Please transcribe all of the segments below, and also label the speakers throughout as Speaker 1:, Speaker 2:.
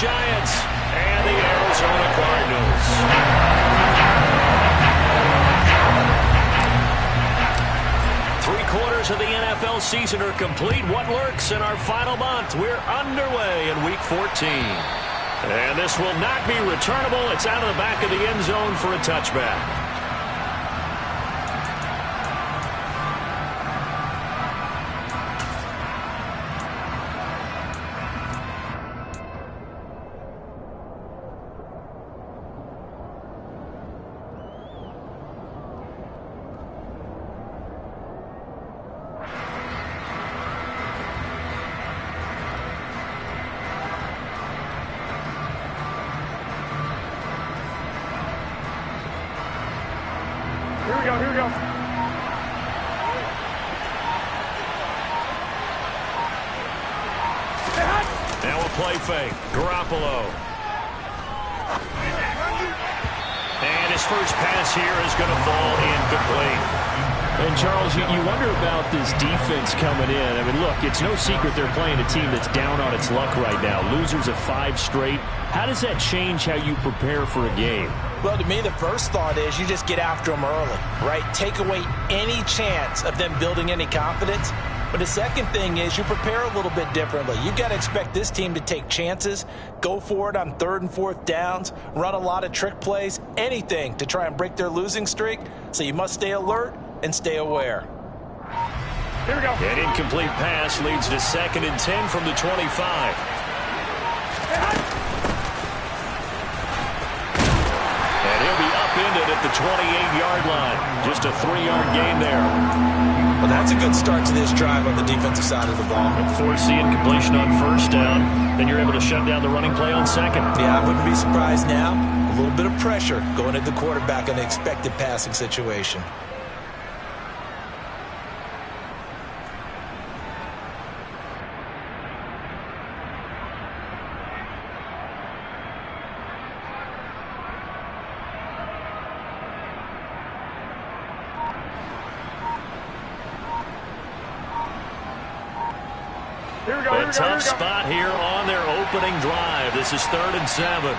Speaker 1: Giants and the Arizona Cardinals. Three-quarters of the NFL season are complete. What lurks in our final month? We're underway in Week 14. And this will not be returnable. It's out of the back of the end zone for a touchback.
Speaker 2: Here we go.
Speaker 1: Now a play fake. Garoppolo. And his first pass here is going to fall incomplete.
Speaker 3: And, Charles, you wonder about this defense coming in. I mean, look, it's no secret they're playing a team that's down on its luck right now. Losers of 5 straight. How does that change how you prepare for a game?
Speaker 4: Well, to me, the first thought is you just get after them early, right? Take away any chance of them building any confidence. But the second thing is you prepare a little bit differently. You've got to expect this team to take chances, go for it on 3rd and 4th downs, run a lot of trick plays, anything to try and break their losing streak. So you must stay alert and stay aware.
Speaker 2: Here we go.
Speaker 1: An incomplete pass leads to 2nd and 10 from the 25. And he'll be upended at the 28-yard line. Just a 3-yard gain there.
Speaker 4: Well, that's a good start to this drive on the defensive side of the ball.
Speaker 1: Forcing incompletion on 1st down. Then you're able to shut down the running play on 2nd.
Speaker 4: Yeah, I wouldn't be surprised now. A little bit of pressure going at the quarterback in an expected passing situation.
Speaker 1: A tough spot here on their opening drive. This is 3rd and 7.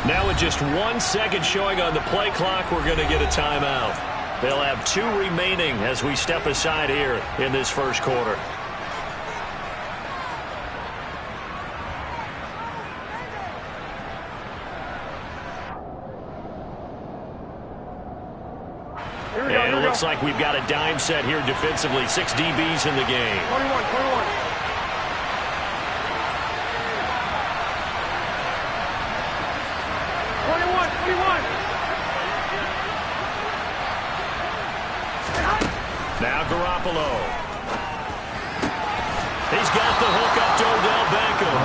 Speaker 1: Now with just 1 second showing on the play clock, we're going to get a timeout. They'll have 2 remaining as we step aside here in this first quarter. And it looks like we've got a dime set here defensively. 6 DBs in the game.
Speaker 2: 21.
Speaker 1: Now Garoppolo. He's got the hook up to Odell Beckham.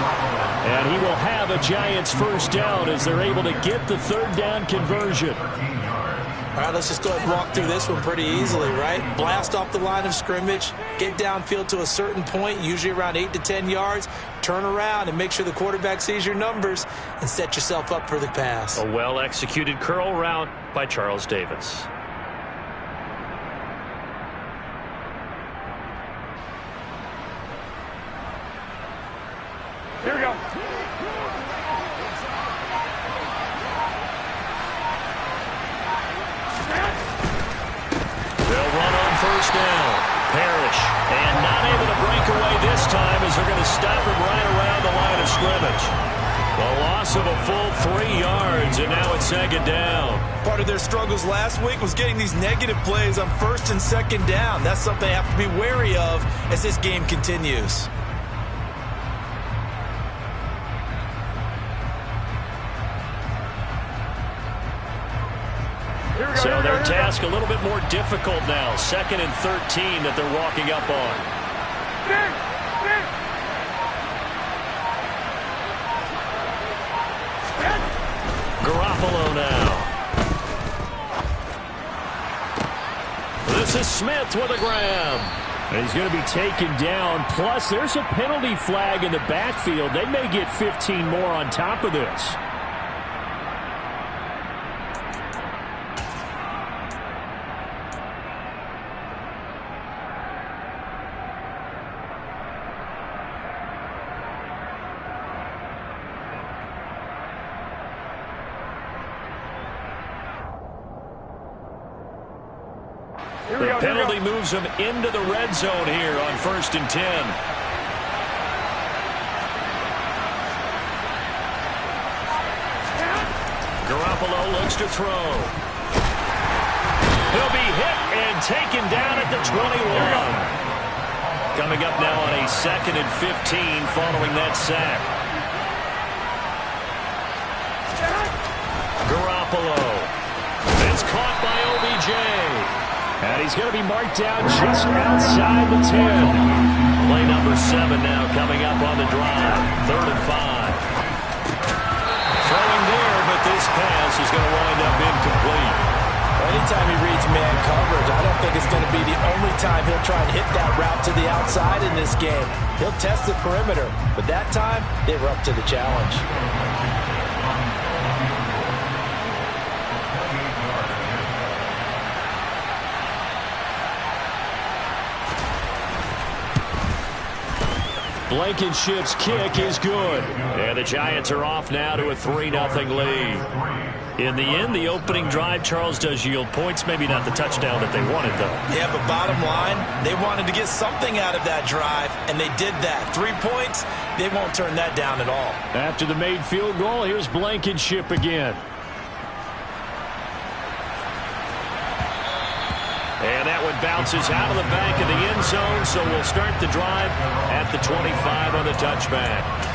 Speaker 3: And he will have a Giants first down as they're able to get the 3rd down conversion.
Speaker 4: All right, let's just go ahead and walk through this one pretty easily, right? Blast off the line of scrimmage, get downfield to a certain point, usually around 8 to 10 yards, turn around and make sure the quarterback sees your numbers and set yourself up for the pass.
Speaker 1: A well-executed curl route by Charles Davis.
Speaker 2: Here we go.
Speaker 1: They'll run on 1st down. Parrish. And not able to break away this time as they're going to stop him right around the line of scrimmage. The loss of a full 3 yards, and now it's 2nd down.
Speaker 4: Part of their struggles last week was getting these negative plays on 1st and 2nd down. That's something they have to be wary of as this game continues.
Speaker 1: So their task a little bit more difficult now. 2nd and 13 that they're walking up on. Garoppolo now. This is Smith with a grab.
Speaker 3: And he's going to be taken down. Plus, there's a penalty flag in the backfield. They may get 15 more on top of this.
Speaker 1: The penalty moves them into the red zone here on 1st and 10. Garoppolo looks to throw. He'll be hit and taken down at the 21. Coming up now on a 2nd and 15 following that sack. Garoppolo. It's caught by OBJ. And he's going to be marked down just outside the 10. Play number 7 now coming up on the drive. 3rd and 5. Throwing there, but this pass is going to wind up incomplete.
Speaker 4: Anytime he reads man coverage, I don't think it's going to be the only time he'll try and hit that route to the outside in this game. He'll test the perimeter, but that time, they were up to the challenge.
Speaker 1: Blankenship's kick is good. And the Giants are off now to a 3-0 lead. In the end, the opening drive, Charles, does yield points. Maybe not the touchdown that they wanted, though.
Speaker 4: Yeah, but bottom line, they wanted to get something out of that drive, and they did that. 3 points, they won't turn that down at all.
Speaker 3: After the made field goal, here's Blankenship again.
Speaker 1: And that one bounces out of the back of the end zone, so we'll start the drive at the 25 on the touchback.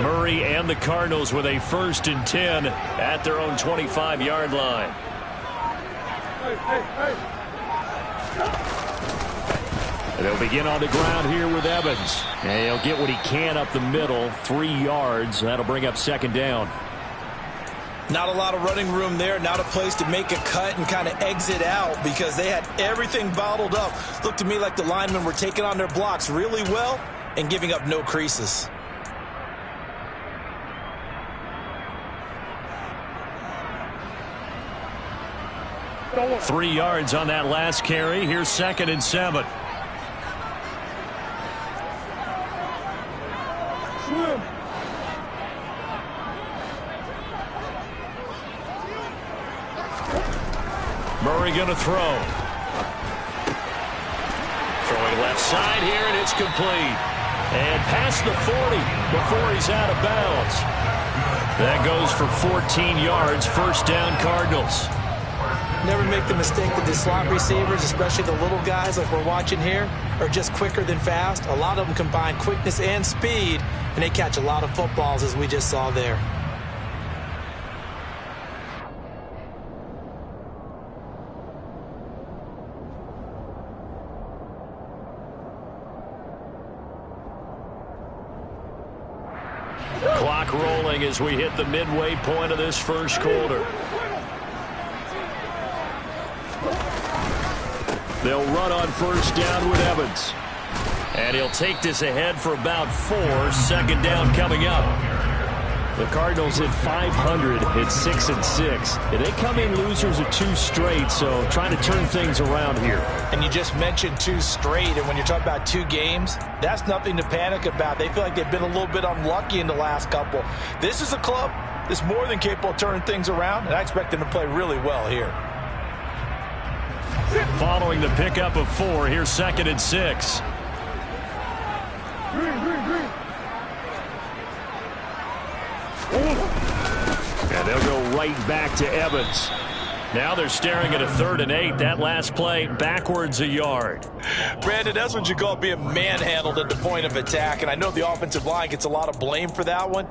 Speaker 1: Murray and the Cardinals with a 1st and 10 at their own 25-yard line. And they'll begin on the ground here with Evans. And he'll get what he can up the middle, 3 yards. That'll bring up 2nd down.
Speaker 4: Not a lot of running room there, not a place to make a cut and kind of exit out because they had everything bottled up. Looked to me like the linemen were taking on their blocks really well and giving up no creases.
Speaker 1: 3 yards on that last carry. Here's 2nd and 7. Murray going to throw. Throwing left side here, and it's complete. And past the 40 before he's out of bounds. That goes for 14 yards. 1st down, Cardinals.
Speaker 4: Never make the mistake that the slot receivers, especially the little guys like we're watching here, are just quicker than fast. A lot of them combine quickness and speed, and they catch a lot of footballs, as we just saw there.
Speaker 1: Clock rolling as we hit the midway point of this 1st quarter. They'll run on 1st down with Evans. And he'll take this ahead for about 4. 2nd down coming up. The Cardinals hit 500 at 6 and 6. And they come in losers of 2 straight, so trying to turn things around here.
Speaker 4: And you just mentioned 2 straight, and when you're talking about 2 games, that's nothing to panic about. They feel like they've been a little bit unlucky in the last couple. This is a club that's more than capable of turning things around, and I expect them to play really well here.
Speaker 1: Following the pickup of 4, here's 2nd and 6. And they'll go right back to Evans. Now they're staring at a 3rd and 8. That last play backwards a yard.
Speaker 4: Brandon, that's what you call being manhandled at the point of attack. And I know the offensive line gets a lot of blame for that one.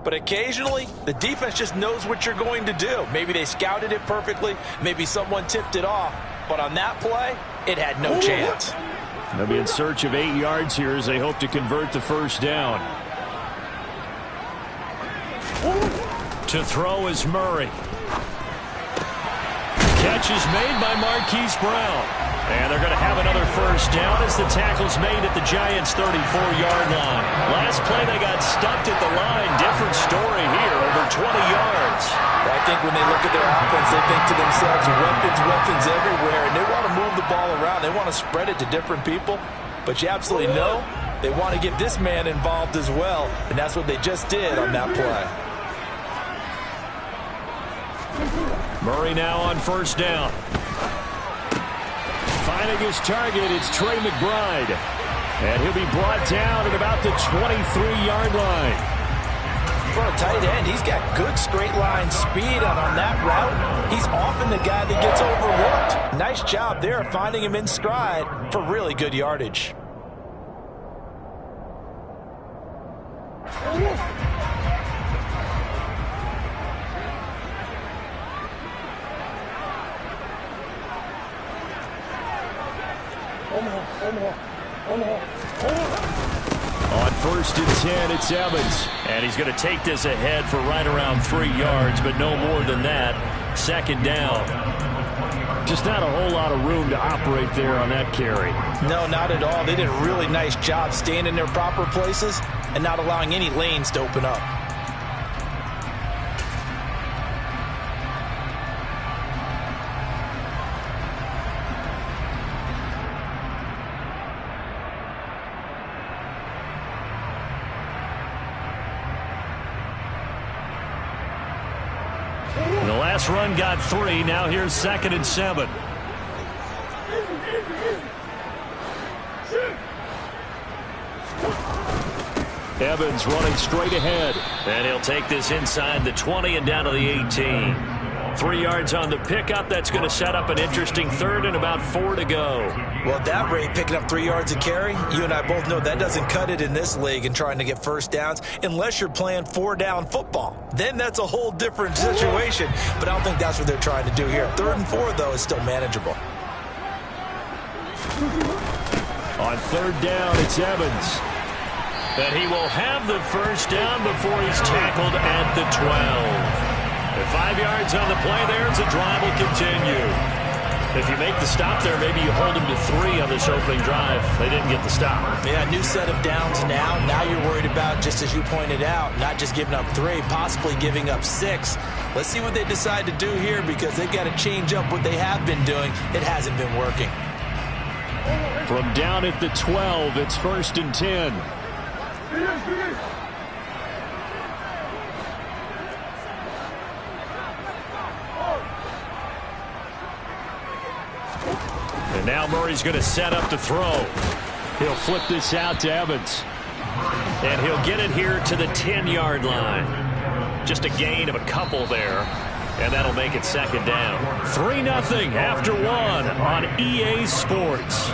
Speaker 4: But occasionally, the defense just knows what you're going to do. Maybe they scouted it perfectly. Maybe someone tipped it off. But on that play, it had no chance.
Speaker 3: They'll be in search of 8 yards here as they hope to convert the 1st down.
Speaker 1: To throw is Murray. catch is made by Marquise Brown. And they're going to have another first down as the tackle's made at the Giants' 34-yard line. Last play, they got stuffed at the line. Different story here, over 20 yards.
Speaker 4: I think when they look at their offense, they think to themselves, weapons everywhere, and they want to move the ball around. They want to spread it to different people. But you absolutely know they want to get this man involved as well, and that's what they just did on that play.
Speaker 1: Murray now on first down.
Speaker 3: Finding his target, it's Trey McBride. And he'll be brought down at about the 23-yard line.
Speaker 4: For a tight end, he's got good straight line speed, and on that route, he's often the guy that gets overlooked. Nice job there finding him in stride for really good yardage.
Speaker 3: On first and 10, it's Evans.
Speaker 1: And he's going to take this ahead for right around 3 yards, but no more than that. Second down.
Speaker 3: Just not a whole lot of room to operate there on that carry.
Speaker 4: No, not at all. They did a really nice job staying in their proper places and not allowing any lanes to open up.
Speaker 1: The last run got 3. Now here's 2nd and 7.
Speaker 3: Evans running straight ahead.
Speaker 1: And he'll take this inside the 20 and down to the 18. 3 yards on the pickup. That's going to set up an interesting 3rd and about 4 to go.
Speaker 4: Well, at that rate, picking up 3 yards a carry, you and I both know that doesn't cut it in this league and trying to get first downs unless you're playing 4-down football. Then that's a whole different situation, but I don't think that's what they're trying to do here. 3rd and 4, though, is still manageable.
Speaker 3: On 3rd down, it's Evans.
Speaker 1: And he will have the first down before he's tackled at the 12. At 5 yards on the play there, the drive will continue. If you make the stop there, maybe you hold them to 3 on this opening drive. They didn't get the stop.
Speaker 4: Yeah, new set of downs now. Now you're worried about, just as you pointed out, not just giving up 3, possibly giving up 6. Let's see what they decide to do here because they've got to change up what they have been doing. It hasn't been working.
Speaker 3: From down at the 12, it's 1st and 10.
Speaker 1: And now Murray's going to set up to throw.
Speaker 3: He'll flip this out to Evans.
Speaker 1: And he'll get it here to the 10-yard line. Just a gain of a couple there. And that'll make it 2nd down. 3-0 after 1 on EA Sports.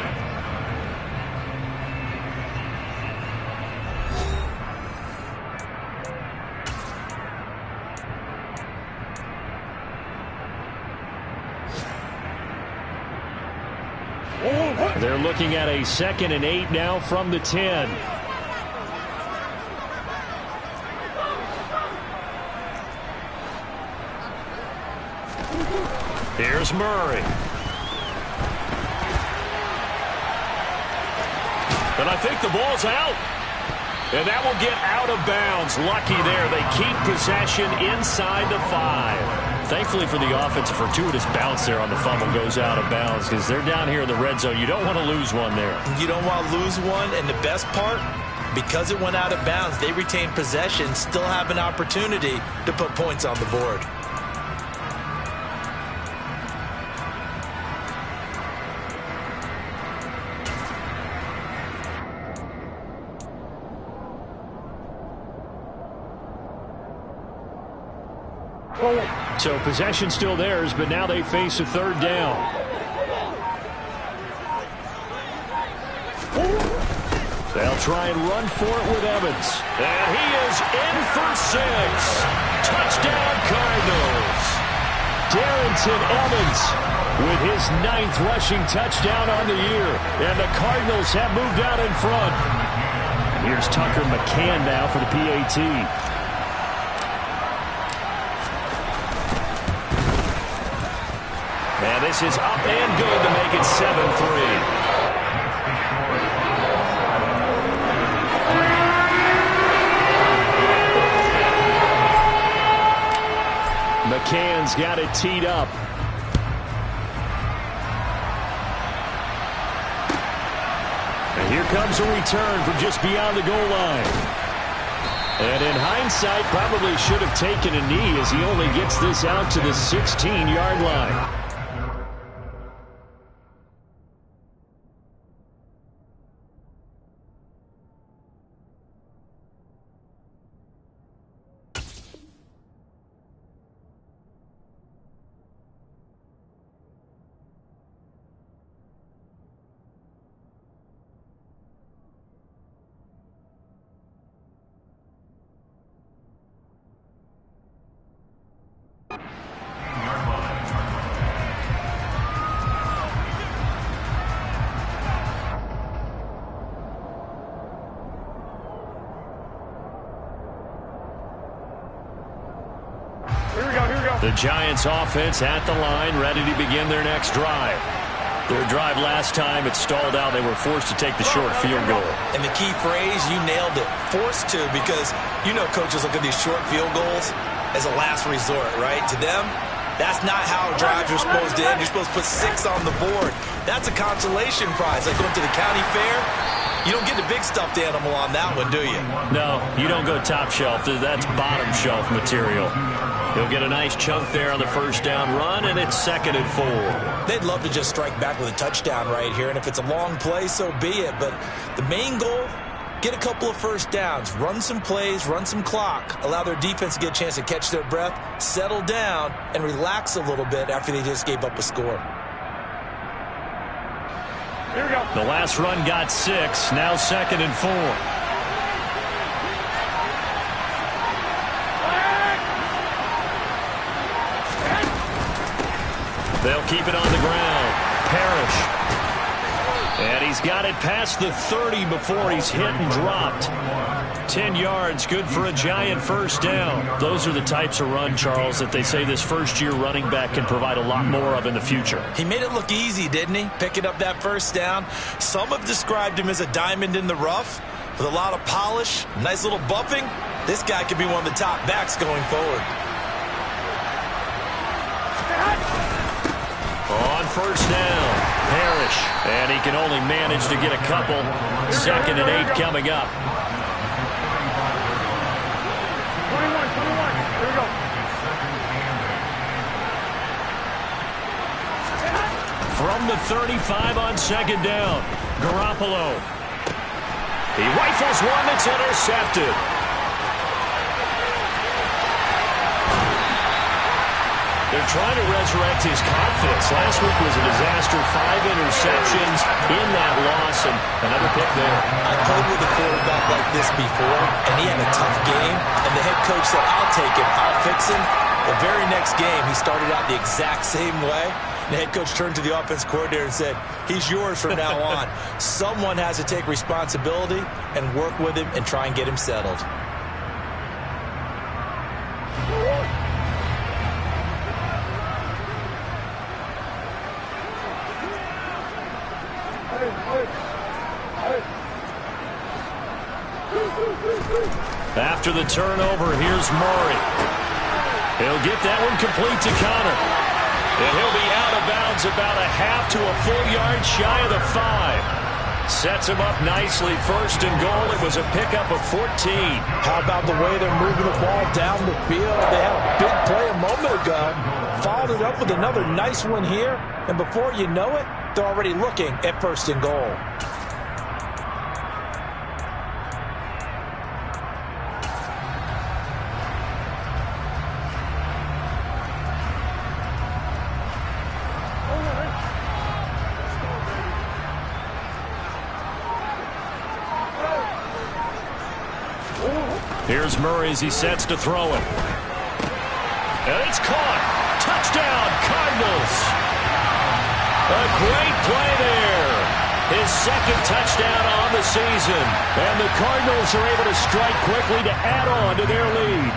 Speaker 3: They're looking at a 2nd and 8 now from the 10.
Speaker 1: Here's Murray. And I think the ball's out. And that will get out of bounds. Lucky there. They keep possession inside the 5. Thankfully for the offense, a fortuitous bounce there on the fumble goes out of bounds because they're down here in the red zone. You don't want to lose one there.
Speaker 4: You don't want to lose one, and the best part, because it went out of bounds, they retain possession, still have an opportunity to put points on the board.
Speaker 3: So possession still theirs, but now they face a 3rd down. They'll try and run for it with Evans.
Speaker 1: And he is in for 6. Touchdown Cardinals.
Speaker 3: Darrington Evans with his 9th rushing touchdown on the year. And the Cardinals have moved out in front. Here's Tucker McCann now for the PAT.
Speaker 1: And this is up and good to make it 7-3.
Speaker 3: McCann's got it teed up. And here comes a return from just beyond the goal line. And in hindsight, probably should have taken a knee as he only gets this out to the 16-yard line.
Speaker 1: The Giants offense at the line, ready to begin their next drive. Their drive last time, it stalled out. They were forced to take the short field goal.
Speaker 4: And the key phrase, you nailed it, forced to, because you know coaches look at these short field goals as a last resort, right? To them, that's not how drives are supposed to end. You're supposed to put 6 on the board. That's a consolation prize. Like going to the county fair, you don't get the big stuffed animal on that one, do you?
Speaker 1: No, you don't go top shelf. That's bottom shelf material. He'll get a nice chunk there on the first down run, and it's 2nd and 4.
Speaker 4: They'd love to just strike back with a touchdown right here, and if it's a long play, so be it. But the main goal, get a couple of first downs, run some plays, run some clock, allow their defense to get a chance to catch their breath, settle down, and relax a little bit after they just gave up a score.
Speaker 2: Here we go.
Speaker 1: The last run got 6, now 2nd and 4. They'll keep it on the ground. Parrish. And he's got it past the 30 before he's hit and dropped. 10 yards, good for a Giant first down. Those are the types of run, Charles, that they say this first-year running back can provide a lot more of in the future.
Speaker 4: He made it look easy, didn't he? Picking up that first down. Some have described him as a diamond in the rough with a lot of polish, nice little bumping. This guy could be one of the top backs going forward.
Speaker 1: On first down, Parrish. And he can only manage to get a couple. 2nd and 8 coming up.
Speaker 2: 21. Here we go.
Speaker 1: From the 35 on 2nd down, Garoppolo. He rifles one that's intercepted. They're trying to resurrect his confidence. Last week was a disaster. 5 interceptions in that loss, and another pick there.
Speaker 4: I played with a quarterback like this before, and he had a tough game, and the head coach said, I'll take him, I'll fix him. The very next game, he started out the exact same way. The head coach turned to the offense coordinator and said, he's yours from now on. Someone has to take responsibility and work with him and try and get him settled.
Speaker 1: After the turnover, here's Murray. He'll get that one complete to Connor. And he'll be out of bounds about a half to a full yard shy of the 5. Sets him up nicely. 1st and goal. It was a pickup of 14.
Speaker 4: How about the way they're moving the ball down the field? They had a big play a moment ago. Followed it up with another nice one here. And before you know it, they're already looking at 1st and goal.
Speaker 1: Here's Murray as he sets to throw it. And it's caught. Touchdown, Cardinals. A great play there. His 2nd touchdown on the season. And the Cardinals are able to strike quickly to add on to their lead.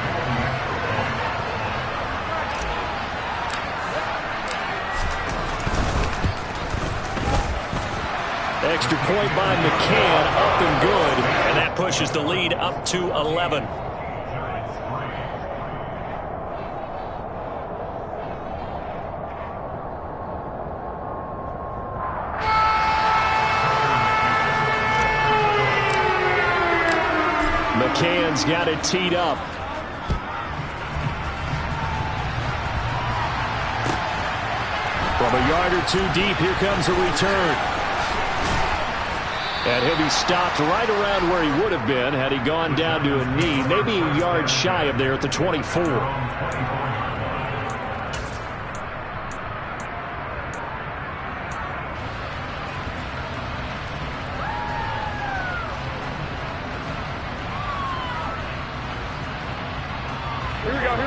Speaker 3: Extra point by McCann, up and good.
Speaker 1: And that pushes the lead up to 11.
Speaker 3: McCann's got it teed up. From a yard or two deep, here comes a return. And he'll be stopped right around where he would have been had he gone down to a knee, maybe a yard shy of there at the 24.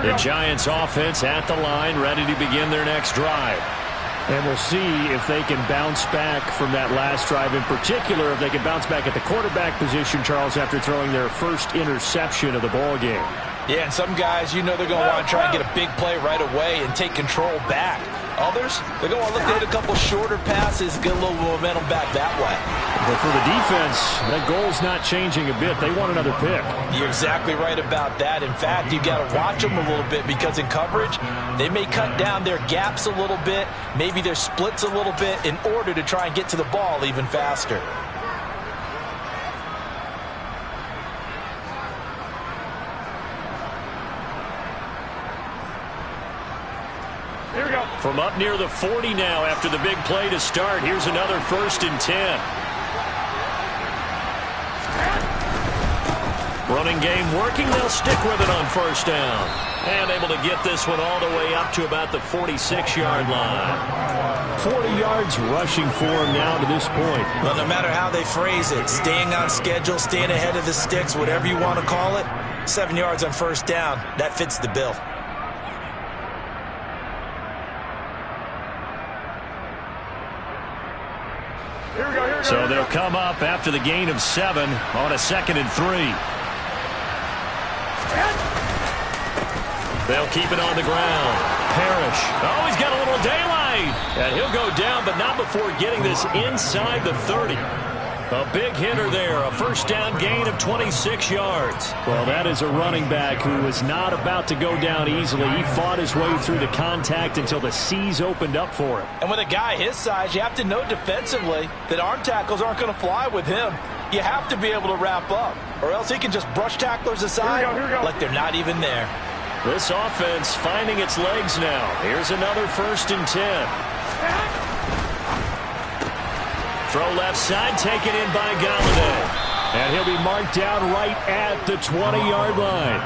Speaker 1: The Giants offense at the line, ready to begin their next drive.
Speaker 3: And we'll see if they can bounce back from that last drive. In particular, if they can bounce back at the quarterback position, Charles, after throwing their first interception of the ball game.
Speaker 4: Yeah, and some guys, you know they're going to want to try and get a big play right away and take control back. Others, they're going to look to hit a couple shorter passes, get a little momentum back that way.
Speaker 3: But for the defense, that goal's not changing a bit. They want another pick.
Speaker 4: You're exactly right about that. In fact, you've got to watch them a little bit because in coverage, they may cut down their gaps a little bit, maybe their splits a little bit in order to try and get to the ball even faster.
Speaker 2: Here we go.
Speaker 1: From up near the 40 now after the big play to start. Here's another 1st and 10. Running game working. They'll stick with it on 1st down. And able to get this one all the way up to about the 46-yard line.
Speaker 3: 40 yards rushing for him now to this point.
Speaker 4: Well, no matter how they phrase it, staying on schedule, staying ahead of the sticks, whatever you want to call it, 7 yards on 1st down, that fits the bill.
Speaker 2: Here we go, here we go.
Speaker 1: So they'll come up after the gain of 7 on a 2nd and 3. They'll keep it on the ground. Parrish. Oh, he's got a little daylight. And he'll go down, but not before getting this inside the 30. A big hitter there. A 1st down gain of 26 yards.
Speaker 3: Well, that is a running back who is not about to go down easily. He fought his way through the contact until the C's opened up for him.
Speaker 4: And with a guy his size, you have to know defensively that arm tackles aren't going to fly with him. You have to be able to wrap up, or else he can just brush tacklers aside
Speaker 2: here we go.
Speaker 4: like they're not even there.
Speaker 1: This offense finding its legs now. Here's another 1st and 10. Throw left side, taken in by Galladay.
Speaker 3: And he'll be marked down right at the 20-yard line.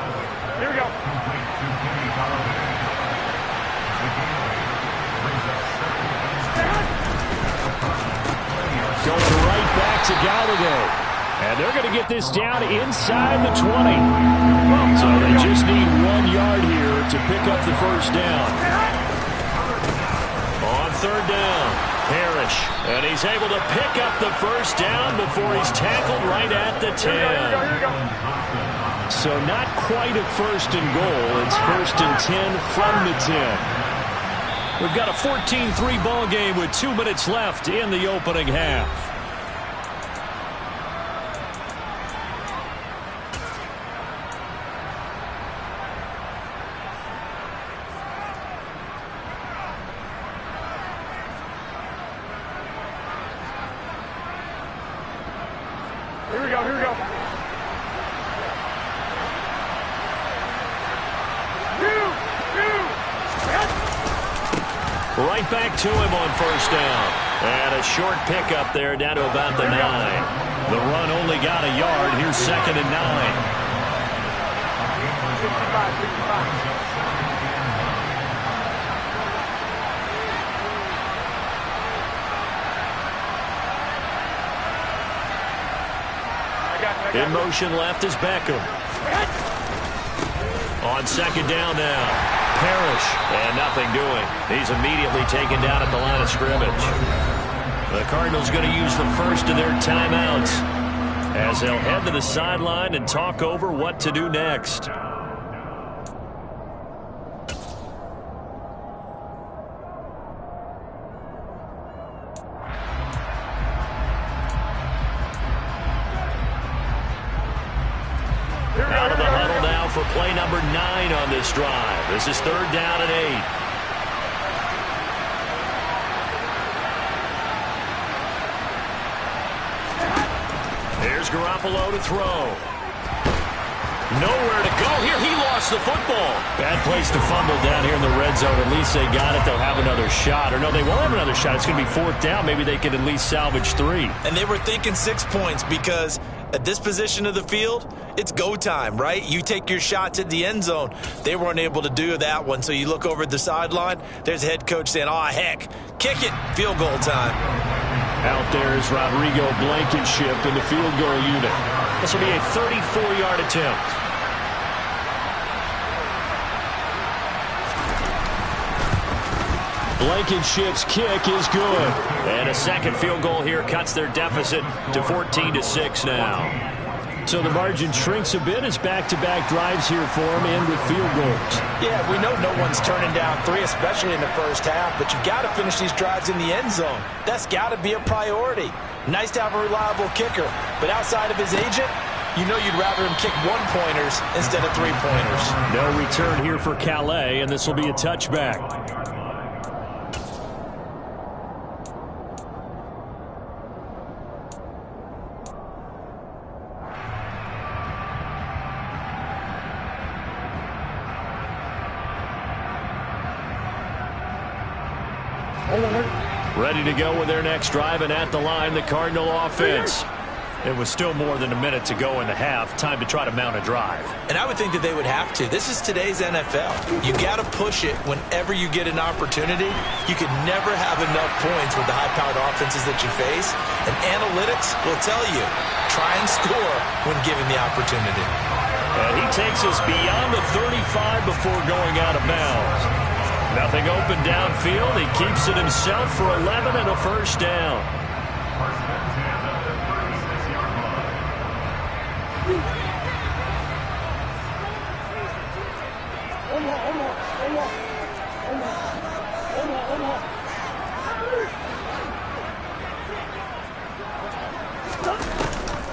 Speaker 2: Here we go.
Speaker 3: Goes right back to Galladay. And they're going to get this down inside the 20. So they just need 1 yard here to pick up the 1st down.
Speaker 1: On 3rd down, Parrish. And he's able to pick up the 1st down before he's tackled right at the 10.
Speaker 2: Here we go.
Speaker 3: So not quite a 1st and goal. It's 1st and 10 from the 10.
Speaker 1: We've got a 14-3 ball game with 2 minutes left in the opening half.
Speaker 2: Here we go, here we go.
Speaker 1: Right back to him on 1st down. And a short pickup there down to about the 9. The run only got a yard. Here's 2nd and 9.
Speaker 2: 65.
Speaker 1: In motion left is Beckham. On 2nd down now. Parrish. And nothing doing. He's immediately taken down at the line of scrimmage. The Cardinals going to use the first of their timeouts as they'll head to the sideline and talk over what to do next. Out of the huddle now for play number 9 on this drive. This is 3rd down and 8. Here's Garoppolo to throw. Nowhere to go here. He lost the football.
Speaker 3: Bad place to fumble down here in the red zone. At least they got it. They'll have another shot. Or no, they won't have another shot. It's going to be 4th down. Maybe they can at least salvage 3.
Speaker 4: And they were thinking 6 points because at this position of the field, it's go time, right? You take your shots at the end zone. They weren't able to do that one. So you look over at the sideline. There's the head coach saying, oh, heck, kick it. Field goal time.
Speaker 3: Out there is Rodrigo Blankenship in the field goal unit.
Speaker 1: This will be a 34-yard attempt.
Speaker 3: Blankenship's kick is good.
Speaker 1: And a second field goal here cuts their deficit to 14-6 now.
Speaker 3: So the margin shrinks a bit as back-to-back drives here for them and with field goals.
Speaker 4: Yeah, we know no one's turning down 3, especially in the first half, but you've got to finish these drives in the end zone. That's got to be a priority. Nice to have a reliable kicker, but outside of his agent, you know you'd rather him kick 1-pointers instead of 3-pointers.
Speaker 3: No return here for Calais, and this will be a touchback. Ready to go with their next drive, and at the line, the Cardinal offense.
Speaker 1: It was still more than a minute to go in the half. Time to try to mount a drive.
Speaker 4: And I would think that they would have to. This is today's NFL. You got to push it whenever you get an opportunity. You can never have enough points with the high-powered offenses that you face. And analytics will tell you, try and score when given the opportunity.
Speaker 1: And he takes us beyond the 35 before going out of bounds. Nothing open downfield. He keeps it himself for 11 and a first down.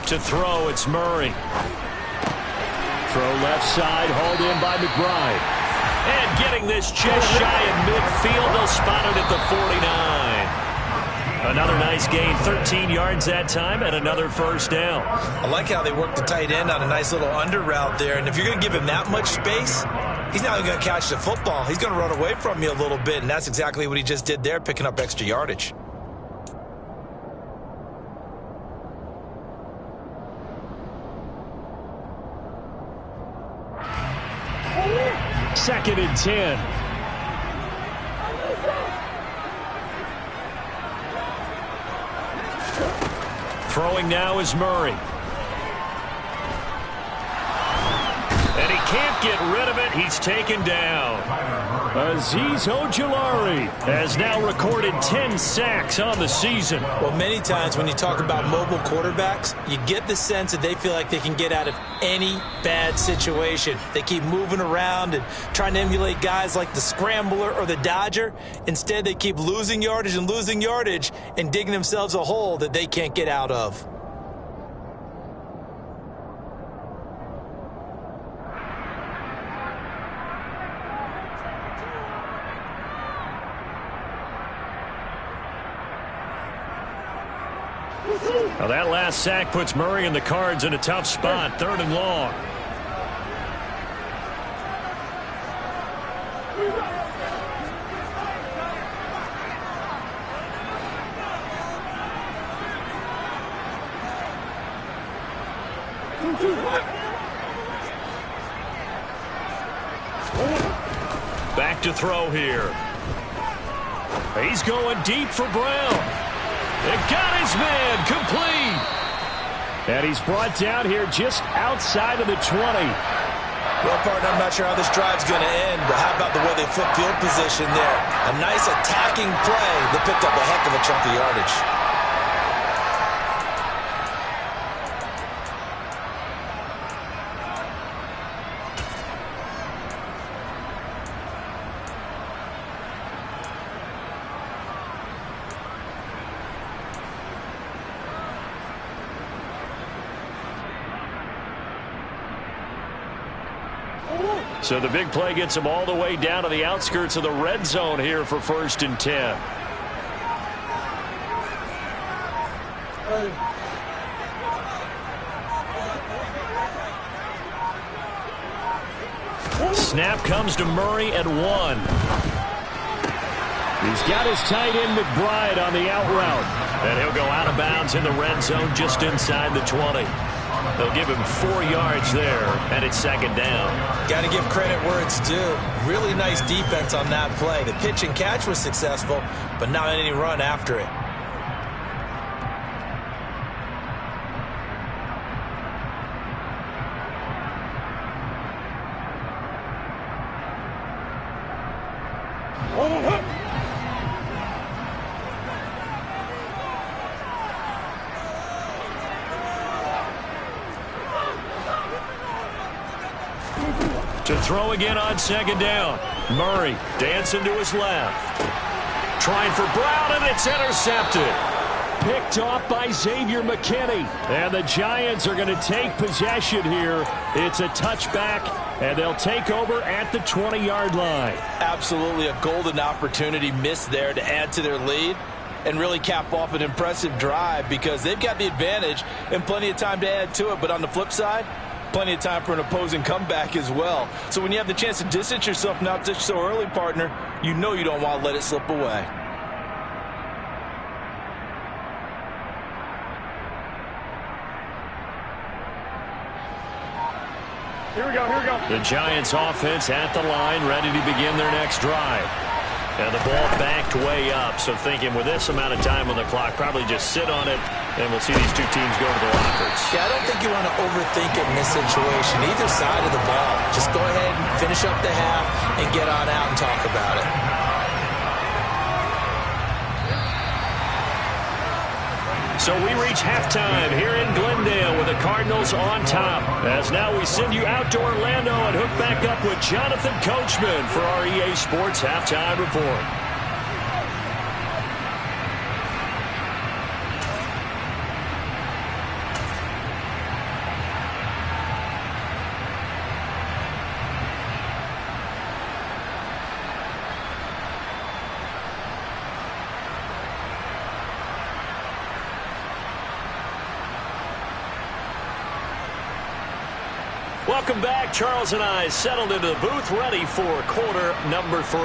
Speaker 1: To throw, it's Murray.
Speaker 3: Throw left side, hauled in by McBride.
Speaker 1: And getting this just shy of midfield, they'll spot it at the 49. Another nice gain, 13 yards that time, and another first down.
Speaker 4: I like how they work the tight end on a nice little under route there. And if you're going to give him that much space, he's not even going to catch the football. He's going to run away from you a little bit, and that's exactly what he just did there, picking up extra yardage.
Speaker 3: Second and 10.
Speaker 1: Throwing now is Murray. And he can't get rid of it. He's taken down.
Speaker 3: Azeez Ojulari has now recorded 10 sacks on the season.
Speaker 4: Well, many times when you talk about mobile quarterbacks, you get the sense that they feel like they can get out of any bad situation. They keep moving around and trying to emulate guys like the Scrambler or the Dodger. Instead, they keep losing yardage and digging themselves a hole that they can't get out of.
Speaker 1: Now that last sack puts Murray and the Cards in a tough spot, 3rd and long. Back to throw here. He's going deep for Brown. It got his man complete.
Speaker 3: And he's brought down here just outside of the 20.
Speaker 4: Well, partner, I'm not sure how this drive's going to end, but how about the way they flip field position there? A nice attacking play that picked up a heck of a chunk of yardage.
Speaker 1: So the big play gets them all the way down to the outskirts of the red zone here for 1st and 10. Snap comes to Murray at 1.
Speaker 3: He's got his tight end McBride on the out route.
Speaker 1: And he'll go out of bounds in the red zone just inside the 20. They'll give him 4 yards there, and it's 2nd down.
Speaker 4: Got to give credit where it's due. Really nice defense on that play. The pitch and catch was successful, but not any run after it.
Speaker 1: To throw again on 2nd down. Murray dancing to his left. Trying for Brown, and it's intercepted.
Speaker 3: Picked off by Xavier McKinney. And the Giants are going to take possession here. It's a touchback, and they'll take over at the 20-yard line.
Speaker 4: Absolutely a golden opportunity missed there to add to their lead and really cap off an impressive drive because they've got the advantage and plenty of time to add to it. But on the flip side, plenty of time for an opposing comeback as well. So when you have the chance to distance yourself not just so early, partner, you know you don't want to let it slip away.
Speaker 2: Here we go, here we go.
Speaker 1: The Giants offense at the line, ready to begin their next drive. And the ball backed way up, so thinking with this amount of time on the clock, probably just sit on it, and we'll see these two teams go to the lockers.
Speaker 4: Yeah, I don't think you want to overthink it in this situation, either side of the ball. Just go ahead and finish up the half and get on out and talk about it.
Speaker 1: So we reach halftime here in Glendale with the Cardinals on top. As now we send you out to Orlando and hook back up with Jonathan Coachman for our EA Sports Halftime Report. Welcome back. Charles and I settled into the booth ready for quarter number 3.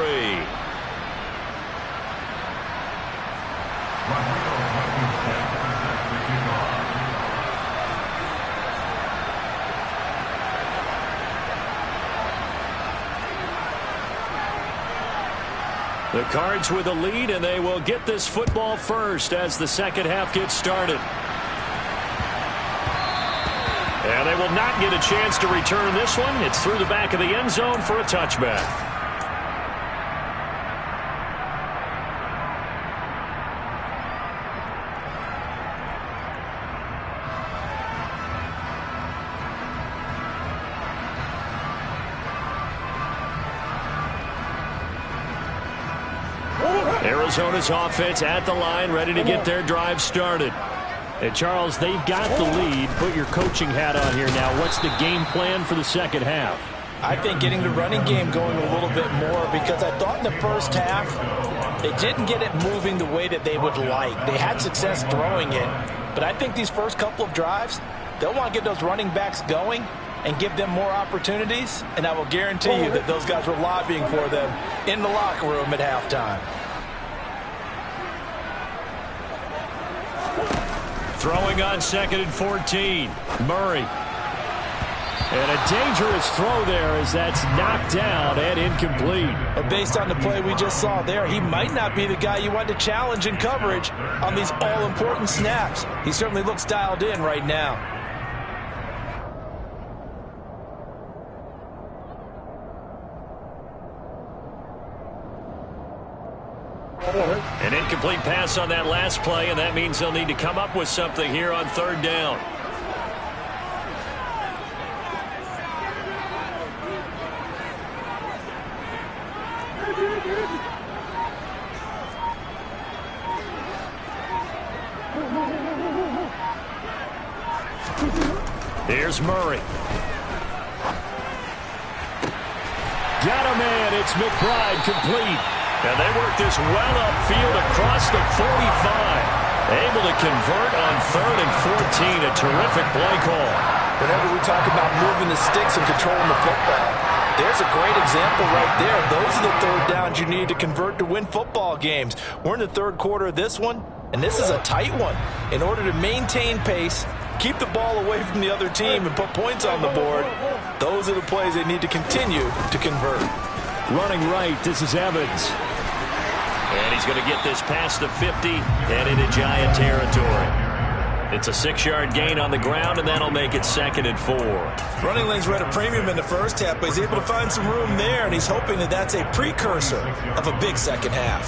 Speaker 1: The Cards with the lead, and they will get this football first as the second half gets started. And they will not get a chance to return this one. It's through the back of the end zone for a touchback. Arizona's offense at the line, ready to get their drive started.
Speaker 3: And Charles, they've got the lead. Put your coaching hat on here now. What's the game plan for the second half?
Speaker 4: I think getting the running game going a little bit more because I thought in the first half they didn't get it moving the way that they would like. They had success throwing it, but I think these first couple of drives, they'll want to get those running backs going and give them more opportunities, and I will guarantee you that those guys were lobbying for them in the locker room at halftime.
Speaker 1: Throwing on 2nd and 14. Murray.
Speaker 3: And a dangerous throw there as that's knocked down and incomplete.
Speaker 4: But based on the play we just saw there, he might not be the guy you want to challenge in coverage on these all-important snaps. He certainly looks dialed in right now.
Speaker 1: An incomplete pass on that last play, and that means they'll need to come up with something here on 3rd down. Here's Murray.
Speaker 3: Got a man. It's McBride complete.
Speaker 1: And they work this well upfield across the 45. Able to convert on 3rd and 14. A terrific play call.
Speaker 4: Whenever we talk about moving the sticks and controlling the football, there's a great example right there. Those are the third downs you need to convert to win football games. We're in the third quarter of this one, and this is a tight one. In order to maintain pace, keep the ball away from the other team, and put points on the board, those are the plays they need to continue to convert.
Speaker 3: Running right, this is Evans.
Speaker 1: And he's going to get this past the 50 and into Giant territory. It's a 6-yard gain on the ground, and that'll make it 2nd and 4.
Speaker 4: Running lanes were at a premium in the first half, but he's able to find some room there, and he's hoping that that's a precursor of a big second half.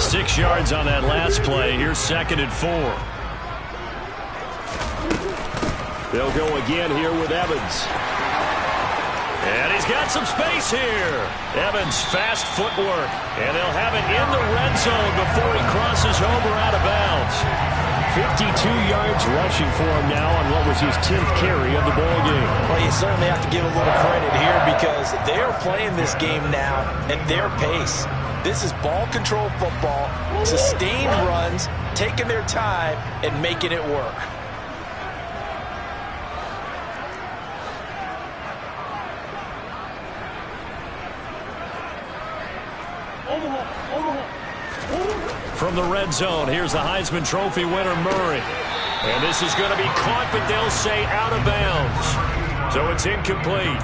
Speaker 1: Six yards on that last play. Here's 2nd and 4.
Speaker 3: They'll go again here with Evans.
Speaker 1: And he's got some space here. Evans, fast footwork. And they'll have it in the red zone before he crosses over out of bounds.
Speaker 3: 52 yards rushing for him now on what was his 10th carry of the ball game.
Speaker 4: Well, you certainly have to give a little credit here because they are playing this game now at their pace. This is ball control football, sustained runs, taking their time, and making it work.
Speaker 1: From the red zone, here's the Heisman Trophy winner, Murray. And this is going to be caught, but they'll say out of bounds. So it's incomplete.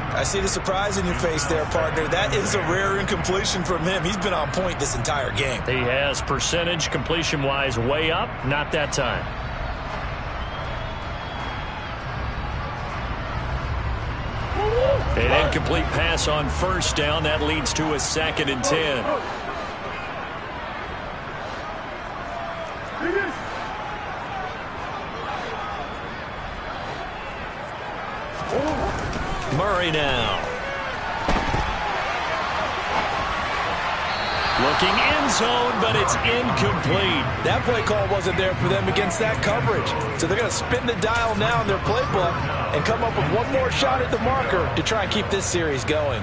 Speaker 4: I see the surprise in your face there, partner. That is a rare incompletion from him. He's been on point this entire game.
Speaker 1: He has percentage completion-wise way up. Not that time. An incomplete pass on first down. That leads to a 2nd and 10. Murray now. Looking end zone, but it's incomplete.
Speaker 4: That play call wasn't there for them against that coverage. So they're going to spin the dial now in their playbook and come up with one more shot at the marker to try and keep this series going.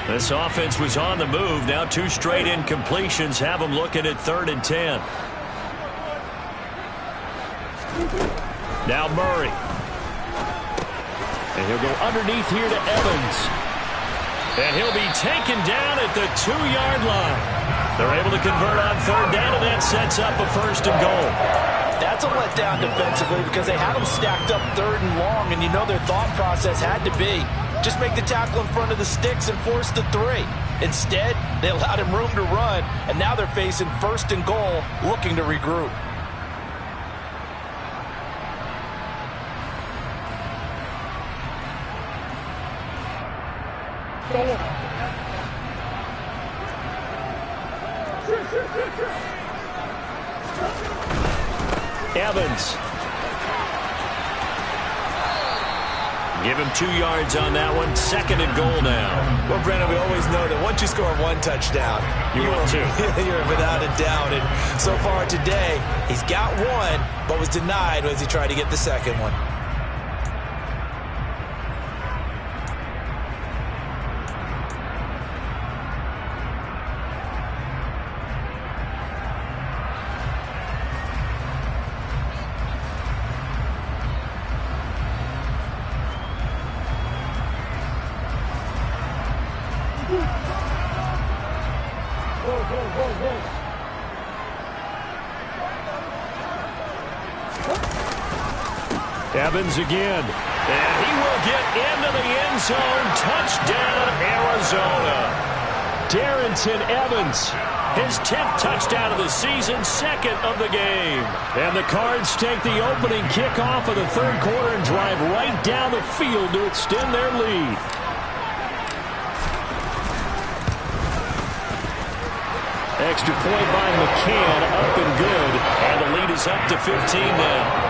Speaker 1: This offense was on the move. Now 2 straight incompletions have them looking at 3rd and 10. Now Murray.
Speaker 3: And he'll go underneath here to Evans.
Speaker 1: And he'll be taken down at the 2-yard line. They're able to convert on 3rd down, and that sets up a 1st and goal.
Speaker 4: That's a letdown defensively because they had them stacked up 3rd and long, and you know their thought process had to be just make the tackle in front of the sticks and force the 3. Instead, they allowed him room to run, and now they're facing 1st and goal, looking to regroup.
Speaker 1: Evans. Give him 2 yards on that one. 2nd and goal now.
Speaker 4: Well, Brandon, we always know that once you score 1 touchdown,
Speaker 1: you want 2.
Speaker 4: You're without a doubt. And so far today, he's got 1, but was denied as he tried to get the 2nd one.
Speaker 3: Evans again.
Speaker 1: And he will get into the end zone. Touchdown, Arizona.
Speaker 3: Darrington Evans.
Speaker 1: His 10th touchdown of the season, 2nd of the game.
Speaker 3: And the Cards take the opening kickoff of the 3rd quarter and drive right down the field to extend their lead. Extra point by McCann, up and good.
Speaker 1: And the lead is up to 15 now.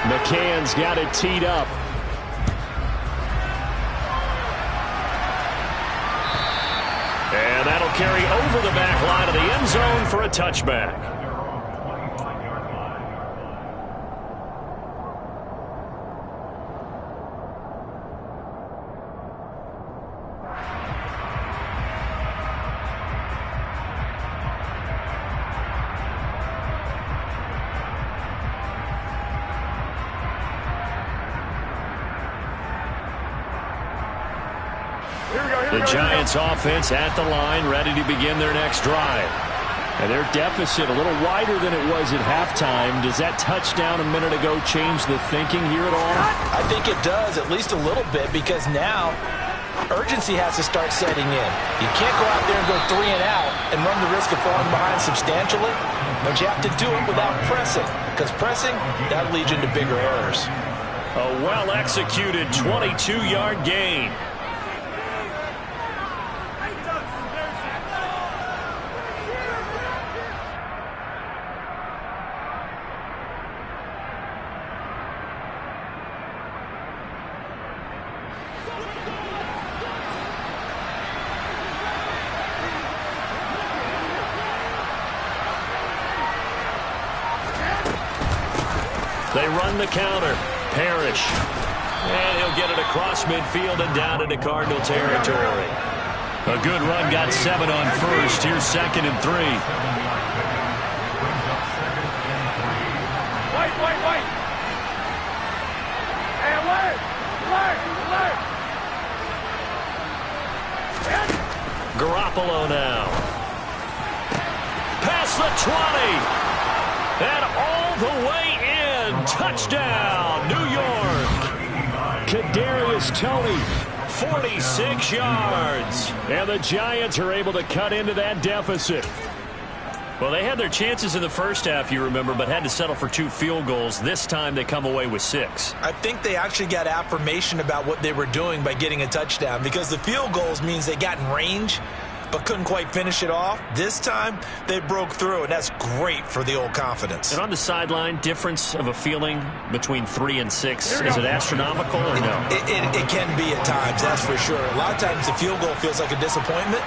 Speaker 3: McCann's got it teed up.
Speaker 1: And that'll carry over the back line of the end zone for a touchback. The Giants offense at the line, ready to begin their next drive.
Speaker 3: And their deficit a little wider than it was at halftime. Does that touchdown a minute ago change the thinking here at all?
Speaker 4: I think it does, at least a little bit, because now urgency has to start setting in. You can't go out there and go 3 and out and run the risk of falling behind substantially, but you have to do it without pressing, because pressing, that leads you into bigger errors.
Speaker 1: A well-executed 22-yard gain. They run the counter. Parrish. And he'll get it across midfield and down into Cardinal territory. A good run, got 7 on first. Here's 2nd and 3.
Speaker 2: Wait. And leg.
Speaker 1: Garoppolo now. Past the 20. And all the way in. Touchdown, New York.
Speaker 3: Kadarius Toney.
Speaker 1: 46 yards.
Speaker 3: And the Giants are able to cut into that deficit.
Speaker 1: Well, they had their chances in the first half, you remember, but had to settle for 2 field goals. This time they come away with 6.
Speaker 4: I think they actually got affirmation about what they were doing by getting a touchdown, because the field goals means they got in range but couldn't quite finish it off. This time, they broke through, and that's great for the old confidence.
Speaker 1: And on the sideline, difference of a feeling between 3 and 6, is it astronomical or no?
Speaker 4: It can be at times, that's for sure. A lot of times the field goal feels like a disappointment.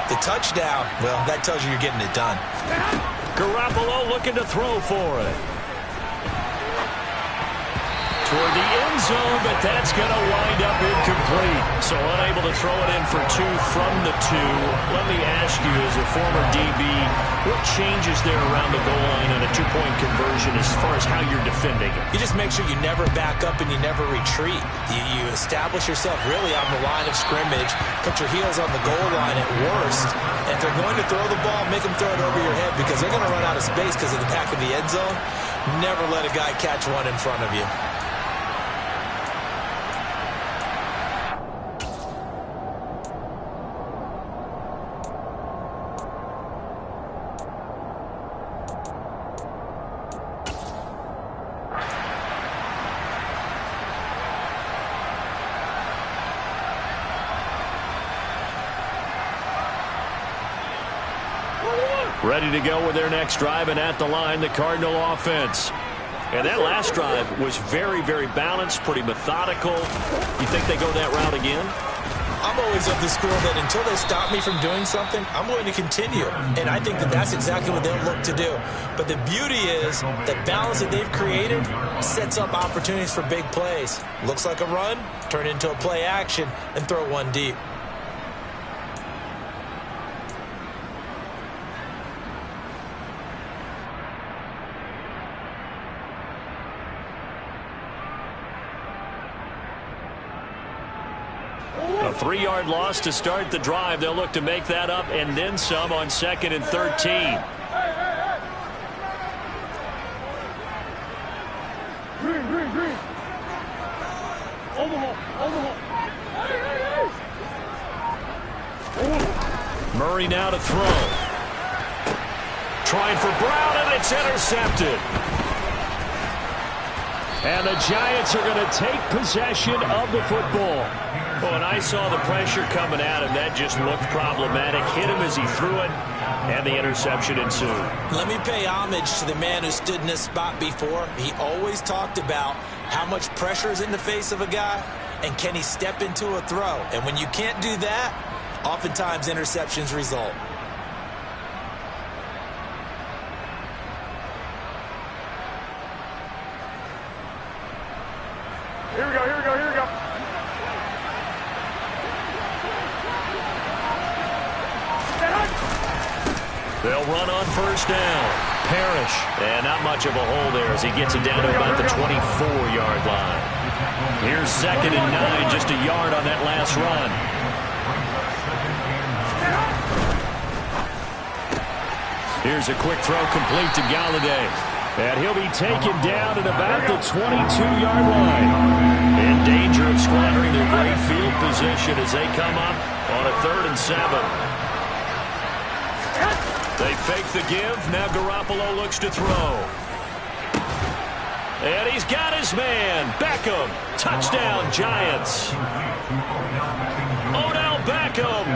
Speaker 4: The touchdown, well, that tells you you're getting it done.
Speaker 1: Garoppolo looking to throw for it. Toward the end zone, but that's going to wind up incomplete. So unable to throw it in for 2 from the 2. Let me ask you, as a former DB, what changes there around the goal line on a 2-point conversion as far as how you're defending it?
Speaker 4: You just make sure you never back up and you never retreat. You establish yourself really on the line of scrimmage, put your heels on the goal line at worst. And if they're going to throw the ball, make them throw it over your head, because they're going to run out of space because of the back of the end zone. Never let a guy catch one in front of you.
Speaker 1: Ready to go with their next drive, and at the line, the Cardinal offense. And that last drive was very, very balanced, pretty methodical. You think they go that route again?
Speaker 4: I'm always of the school that until they stop me from doing something, I'm going to continue. And I think that that's exactly what they'll look to do. But the beauty is the balance that they've created sets up opportunities for big plays. Looks like a run, turn it into a play action, and throw one deep.
Speaker 1: A 3-yard loss to start the drive. They'll look to make that up and then some on 2nd and 13.
Speaker 2: Green. Omaha.
Speaker 1: Murray now to throw. Trying for Brown, and it's intercepted.
Speaker 3: And the Giants are going to take possession of the football.
Speaker 1: Well, when I saw the pressure coming at him, that just looked problematic. Hit him as he threw it, and the interception ensued.
Speaker 4: Let me pay homage to the man who stood in this spot before. He always talked about how much pressure is in the face of a guy, and can he step into a throw. And when you can't do that, oftentimes interceptions result.
Speaker 2: Here we go, here we go, here we go.
Speaker 1: They'll run on first down. Parrish. And not much of a hole there as he gets it down to about the 24-yard line. Here's 2nd and 9, just a yard on that last run. Here's a quick throw complete to Galladay.
Speaker 3: And he'll be taken down at about the 22-yard line.
Speaker 1: In danger of squandering their great field position as they come up on a 3rd and 7. They fake the give. Now Garoppolo looks to throw. And he's got his man. Beckham. Touchdown, Giants. Odell Beckham.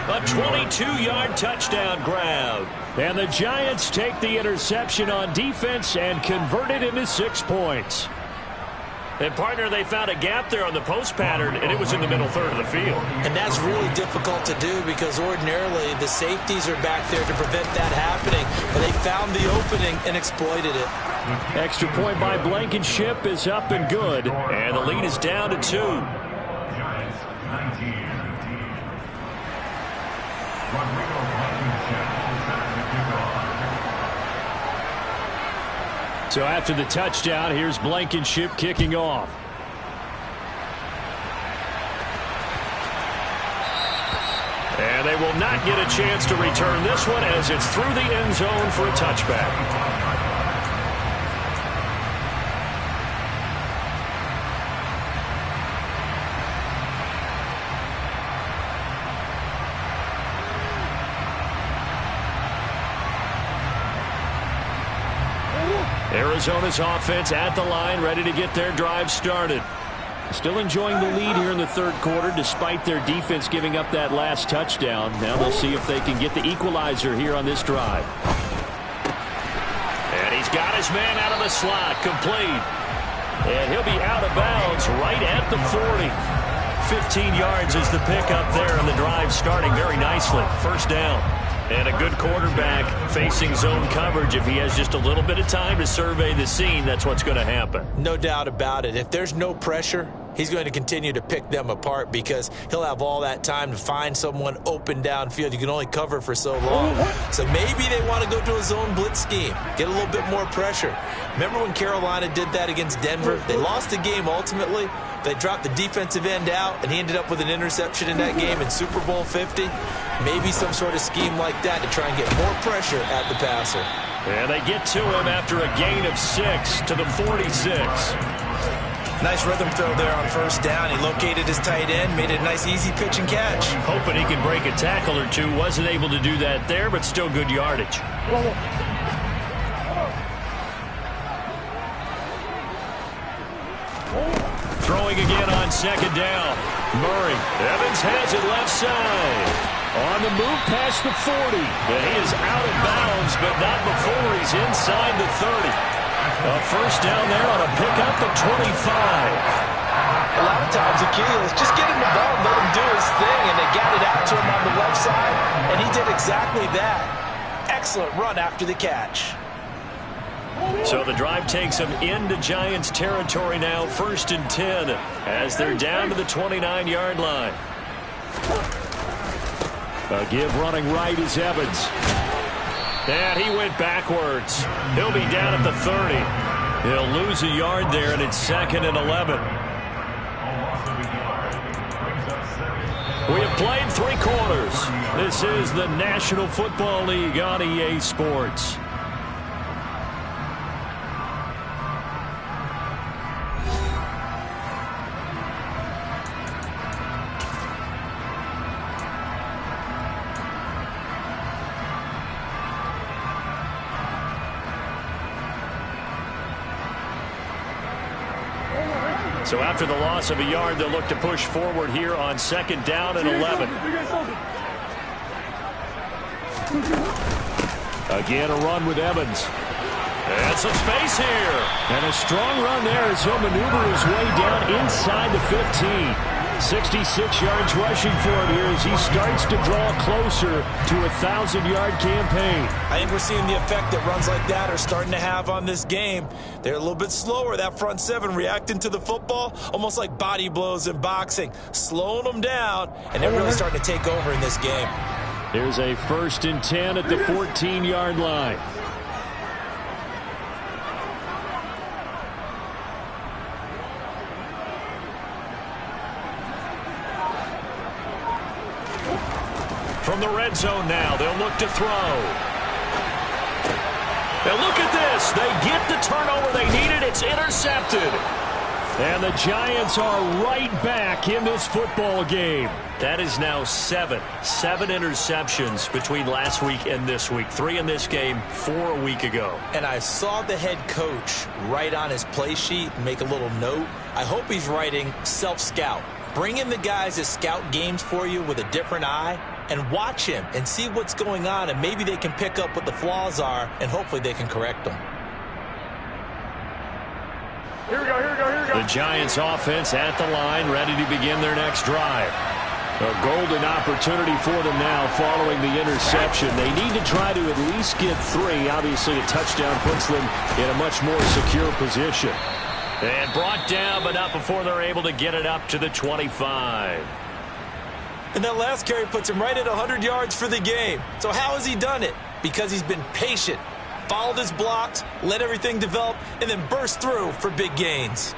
Speaker 1: A 22-yard touchdown grab.
Speaker 3: And the Giants take the interception on defense and convert it into 6 points.
Speaker 1: And, partner, they found a gap there on the post pattern, and it was in the middle third of the field.
Speaker 4: And that's really difficult to do because ordinarily the safeties are back there to prevent that happening. But they found the opening and exploited it.
Speaker 3: Extra point by Blankenship is up and good.
Speaker 1: And the lead is down to 2.
Speaker 3: So after the touchdown, here's Blankenship kicking off.
Speaker 1: And they will not get a chance to return this one as it's through the end zone for a touchback. Arizona's offense at the line, ready to get their drive started.
Speaker 3: Still enjoying the lead here in the 3rd quarter, despite their defense giving up that last touchdown. Now they'll see if they can get the equalizer here on this drive.
Speaker 1: And he's got his man out of the slot, complete. And he'll be out of bounds right at the 40. 15 yards is the pickup there, and the drive starting very nicely. First down. And a good quarterback facing zone coverage. If he has just a little bit of time to survey the scene, that's what's going to happen.
Speaker 4: No doubt about it. If there's no pressure, he's going to continue to pick them apart because he'll have all that time to find someone open downfield. You can only cover for so long. So maybe they want to go to a zone blitz scheme, get a little bit more pressure. Remember when Carolina did that against Denver? They lost the game ultimately. They dropped the defensive end out, and he ended up with an interception in that game in Super Bowl 50. Maybe some sort of scheme like that to try and get more pressure at the passer.
Speaker 1: And they get to him after a gain of 6 to the 46.
Speaker 4: Nice rhythm throw there on first down. He located his tight end, made it a nice easy pitch and catch.
Speaker 1: Hoping he can break a tackle or two. Wasn't able to do that there, but still good yardage. Throwing again on 2nd down. Murray. Evans has it left side.
Speaker 3: On the move past the 40.
Speaker 1: And he is out of bounds, but not before he's inside the 30. A first down there on a pickup at 25.
Speaker 4: A lot of times the key is just get him the ball and let him do his thing, and they got it out to him on the left side, and he did exactly that. Excellent run after the catch.
Speaker 1: So the drive takes them into Giants territory now, 1st and 10, as they're down to the 29-yard line.
Speaker 3: A give running right is Evans.
Speaker 1: And he went backwards. He'll be down at the 30. He'll lose a yard there, and it's 2nd and 11. We have played 3 quarters. This is the National Football League on EA Sports. So after the loss of a yard, they'll look to push forward here on 2nd down and 11.
Speaker 3: Again, a run with Evans.
Speaker 1: And some space here.
Speaker 3: And a strong run there as he'll maneuver his way down inside the 15. 66 yards rushing for him here as he starts to draw closer to a 1,000-yard campaign.
Speaker 4: I think we're seeing the effect that runs like that are starting to have on this game. They're a little bit slower, that front seven, reacting to the football, almost like body blows in boxing, slowing them down, and they're really starting to take over in this game.
Speaker 3: There's a 1st and 10 at the 14-yard line.
Speaker 1: From the red zone now, they'll look to throw. And look at this. They get the turnover they needed. It's intercepted.
Speaker 3: And the Giants are right back in this football game.
Speaker 1: That is now 7 interceptions between last week and this week. 3 in this game, 4 a week ago.
Speaker 4: And I saw the head coach write on his play sheet, make a little note. I hope he's writing self-scout. Bring in the guys that scout games for you with a different eye and watch him and see what's going on, and maybe they can pick up what the flaws are, and hopefully they can correct them.
Speaker 2: Here we go, here we go, here we go.
Speaker 1: The Giants offense at the line, ready to begin their next drive.
Speaker 3: A golden opportunity for them now following the interception. They need to try to at least get 3. Obviously, a touchdown puts them in a much more secure position.
Speaker 1: And brought down, but not before they're able to get it up to the 25.
Speaker 4: And that last carry puts him right at 100 yards for the game. So how has he done it? Because he's been patient, followed his blocks, let everything develop, and then burst through for big gains.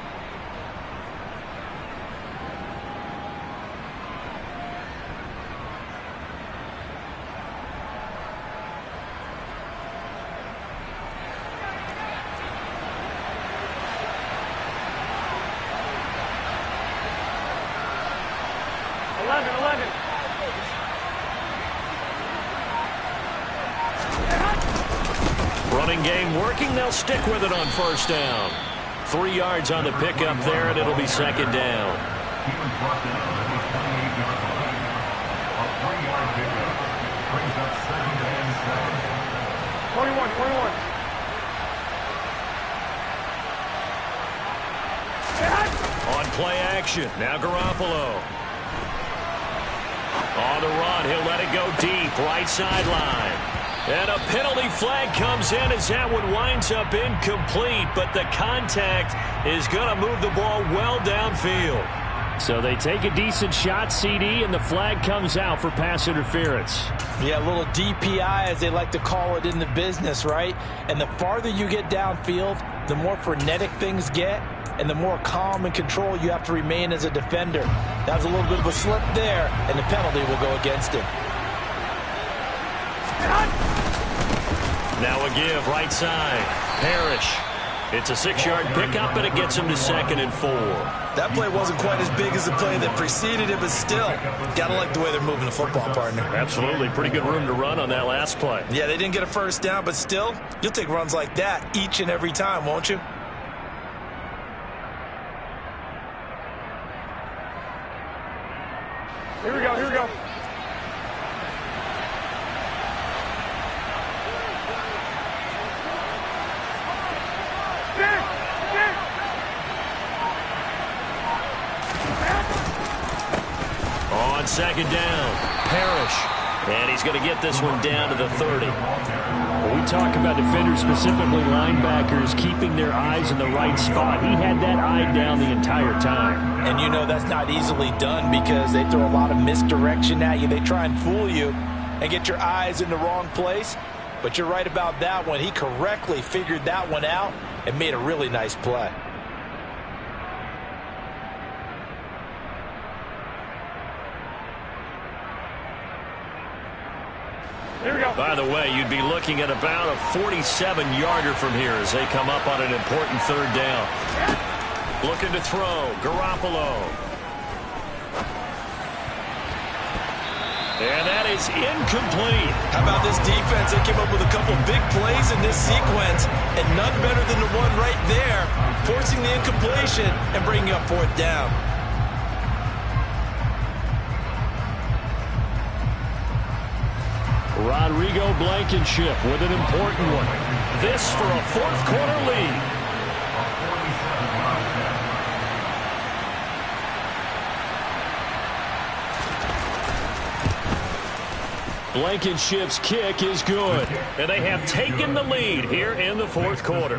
Speaker 1: Running game working. They'll stick with it on 1st down. 3 yards on the pickup there, and it'll be 2nd down.
Speaker 2: He was brought down at the 28-yard line. A 3-yard pickup brings up 2nd and 7. 21.
Speaker 1: On play action, now Garoppolo. On the run, he'll let it go deep, right sideline. And a penalty flag comes in as that one winds up incomplete, but the contact is going to move the ball well downfield.
Speaker 3: So they take a decent shot, CD, and the flag comes out for pass interference.
Speaker 4: Yeah, a little DPI, as they like to call it in the business, right? And the farther you get downfield, the more frenetic things get, and the more calm and control you have to remain as a defender. That was a little bit of a slip there, and the penalty will go against him.
Speaker 1: Now a give, right side. Parrish. It's a 6-yard pickup, and it gets him to 2nd and 4.
Speaker 4: That play wasn't quite as big as the play that preceded it, but still, gotta like the way they're moving the football, partner.
Speaker 1: Absolutely. Pretty good room to run on that last play.
Speaker 4: Yeah, they didn't get a 1st down, but still, you'll take runs like that each and every time, won't you?
Speaker 2: Here we go, here we go.
Speaker 1: On 2nd down, Parrish. And he's going to get this one down to the 30.
Speaker 3: When we talk about defenders, specifically linebackers, keeping their eyes in the right spot. He had that eye down the entire time.
Speaker 4: And you know that's not easily done because they throw a lot of misdirection at you. They try and fool you and get your eyes in the wrong place. But you're right about that one. He correctly figured that one out and made a really nice play.
Speaker 2: Here we go.
Speaker 1: By the way, you'd be looking at about a 47-yarder from here as they come up on an important 3rd down. Looking to throw, Garoppolo. And that is incomplete.
Speaker 4: How about this defense? They came up with a couple big plays in this sequence, and none better than the one right there, forcing the incompletion and bringing up fourth down.
Speaker 3: Rodrigo Blankenship with an important one.
Speaker 1: This for a fourth quarter lead.
Speaker 3: Blankenship's kick is good.
Speaker 1: And they have taken the lead here in the fourth quarter.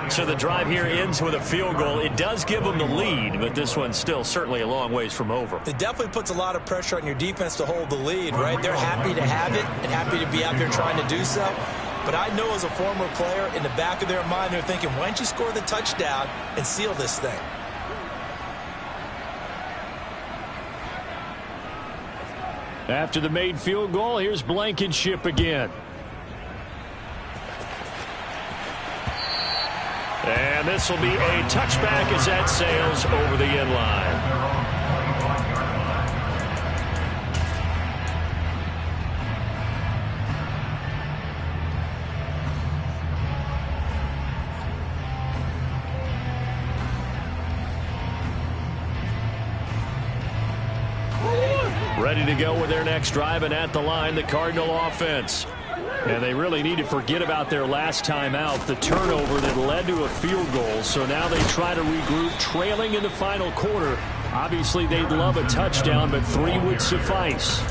Speaker 1: So the drive here ends with a field goal. It does give them the lead, but this one's still certainly a long ways from over.
Speaker 4: It definitely puts a lot of pressure on your defense to hold the lead, right? They're happy to have it and happy to be out there trying to do so. But I know as a former player, in the back of their mind, they're thinking, why don't you score the touchdown and seal this thing?
Speaker 3: After the made field goal, here's Blankenship again.
Speaker 1: And this will be a touchback as that sails over the end line. Ready to go with their next drive, and at the line, the Cardinal offense.
Speaker 3: And they really need to forget about their last time out, the turnover that led to a field goal. So now they try to regroup, trailing in the final quarter. Obviously, they'd love a touchdown, but 3 would suffice.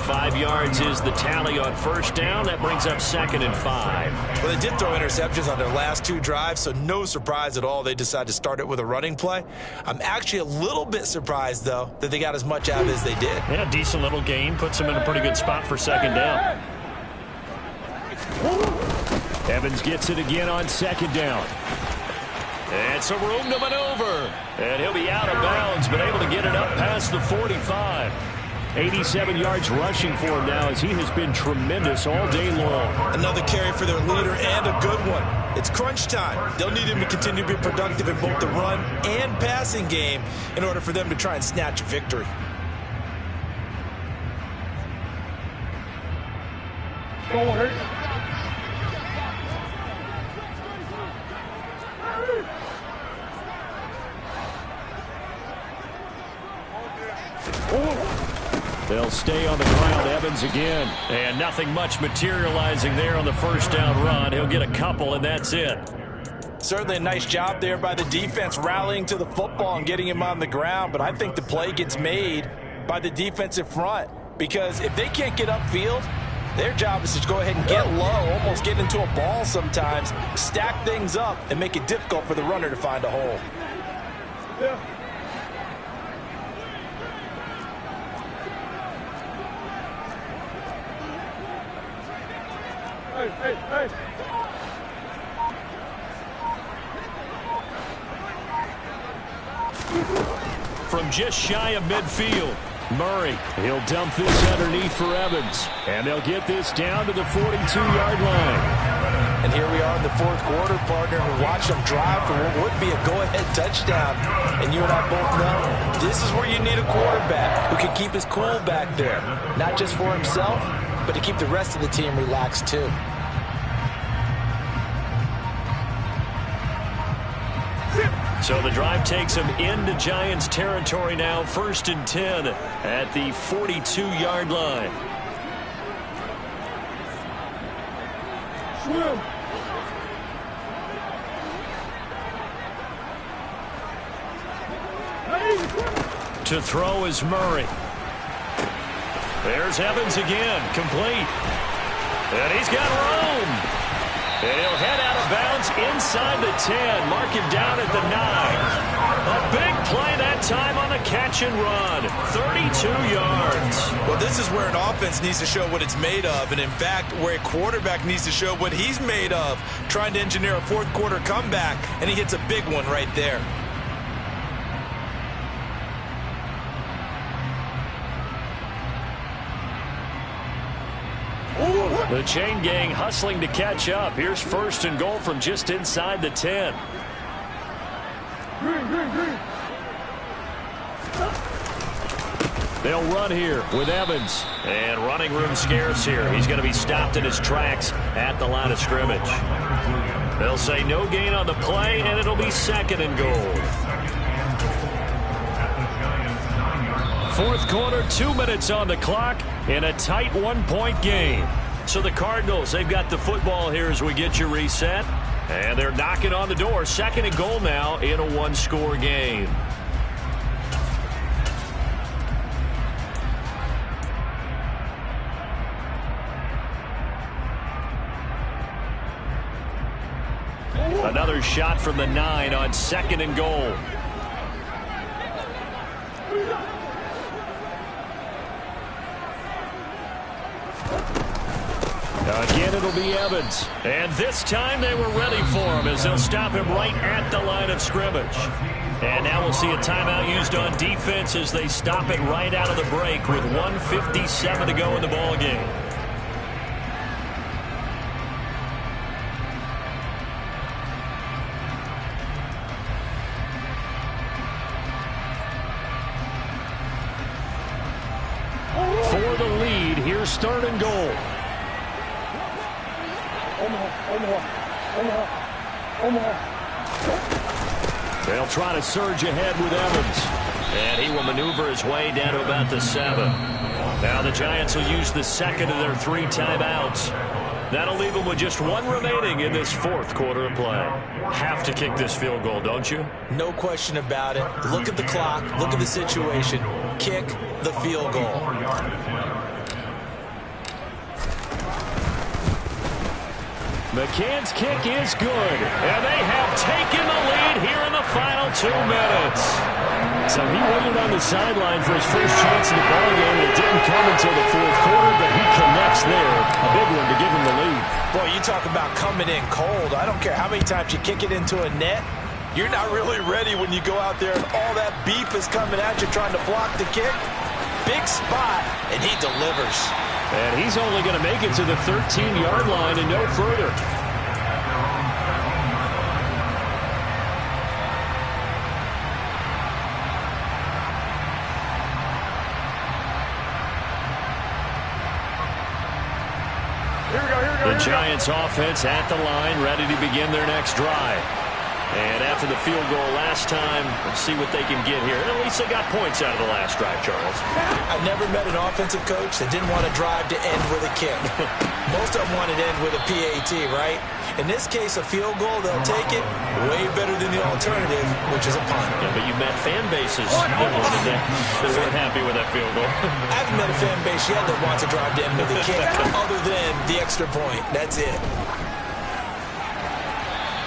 Speaker 1: 5 yards is the tally on first down. That brings up 2nd and 5.
Speaker 4: Well, they did throw interceptions on their last 2 drives, so no surprise at all they decided to start it with a running play. I'm actually a little bit surprised, though, that they got as much out of it as they did.
Speaker 1: Yeah, decent little gain. Puts them in a pretty good spot for 2nd down.
Speaker 3: Evans gets it again on 2nd down.
Speaker 1: And some room to maneuver. And he'll be out of bounds, but able to get it up past the 45.
Speaker 3: 87 yards rushing for him now, as he has been tremendous all day long.
Speaker 4: Another carry for their leader, and a good one. It's crunch time. They'll need him to continue to be productive in both the run and passing game in order for them to try and snatch a victory.
Speaker 3: They'll stay on the ground. Evans again.
Speaker 1: And nothing much materializing there on the first down run. He'll get a couple, and that's it.
Speaker 4: Certainly a nice job there by the defense rallying to the football and getting him on the ground, but I think the play gets made by the defensive front, because if they can't get upfield, their job is to go ahead and get low, almost get into a ball sometimes, stack things up, and make it difficult for the runner to find a hole.
Speaker 2: Hey.
Speaker 1: From just shy of midfield,
Speaker 3: Murray, he'll dump this underneath for Evans. And they'll get this down to the 42-yard line.
Speaker 4: And here we are in the fourth quarter, partner, and watch them drive for what would be a go-ahead touchdown. And you and I both know this is where you need a quarterback who can keep his cool back there, not just for himself, but to keep the rest of the team relaxed too.
Speaker 1: So the drive takes him into Giants territory now, 1st and 10 at the 42-yard line. To throw is Murray. There's Evans again, complete. And he's got room. And he'll head out of bounds inside the 10. Mark him down at the 9. A big play that time on the catch and run. 32 yards.
Speaker 4: Well, this is where an offense needs to show what it's made of. And, in fact, where a quarterback needs to show what he's made of. Trying to engineer a fourth quarter comeback, and he hits a big one right there.
Speaker 1: The chain gang hustling to catch up. Here's 1st and goal from just inside the 10.
Speaker 3: They'll run here with Evans.
Speaker 1: And running room scarce here. He's going to be stopped in his tracks at the line of scrimmage. They'll say no gain on the play, and it'll be 2nd and goal. Fourth quarter, 2 minutes on the clock in a tight 1-point game. So the Cardinals, they've got the football here as we get you reset. And they're knocking on the door. 2nd and goal now in a 1-score game. Another shot from the 9 on 2nd and goal. Again, it'll be Evans. And this time they were ready for him as they'll stop him right at the line of scrimmage. And now we'll see a timeout used on defense as they stop it right out of the break with 1:57 to go in the ball game. For the lead, here's 3rd and goal. They'll try to surge ahead with Evans. And he will maneuver his way down to about the 7. Now the Giants will use the 2nd of their 3 timeouts. That'll leave them with just 1 remaining in this 4th quarter of play. Have to kick this field goal, don't you?
Speaker 4: No question about it. Look at the clock. Look at the situation. Kick the field goal.
Speaker 3: McCann's kick is good, and they have taken the lead here in the final 2 minutes. So he waited on the sideline for his first chance in the ballgame, and it didn't come until the 4th quarter, but he connects there. A big one to give him the lead.
Speaker 4: Boy, you talk about coming in cold. I don't care how many times you kick it into a net. You're not really ready when you go out there and all that beef is coming at you trying to block the kick. Big spot, and he delivers.
Speaker 3: And he's only going to make it to the 13-yard line and no further. The Giants offense at the line, ready to begin their next drive. And after the field goal last time, let's see what they can get here. At least they got points out of the last drive, Charles.
Speaker 4: I've never met an offensive coach that didn't want to drive to end with a kick. Most of them wanted to end with a PAT, right? In this case, a field goal, they'll take it way better than the alternative, which is a punt.
Speaker 1: Yeah, but you met fan bases that weren't happy with that field goal.
Speaker 4: I haven't met a fan base yet that wants to drive to end with a kick other than the extra point. That's it.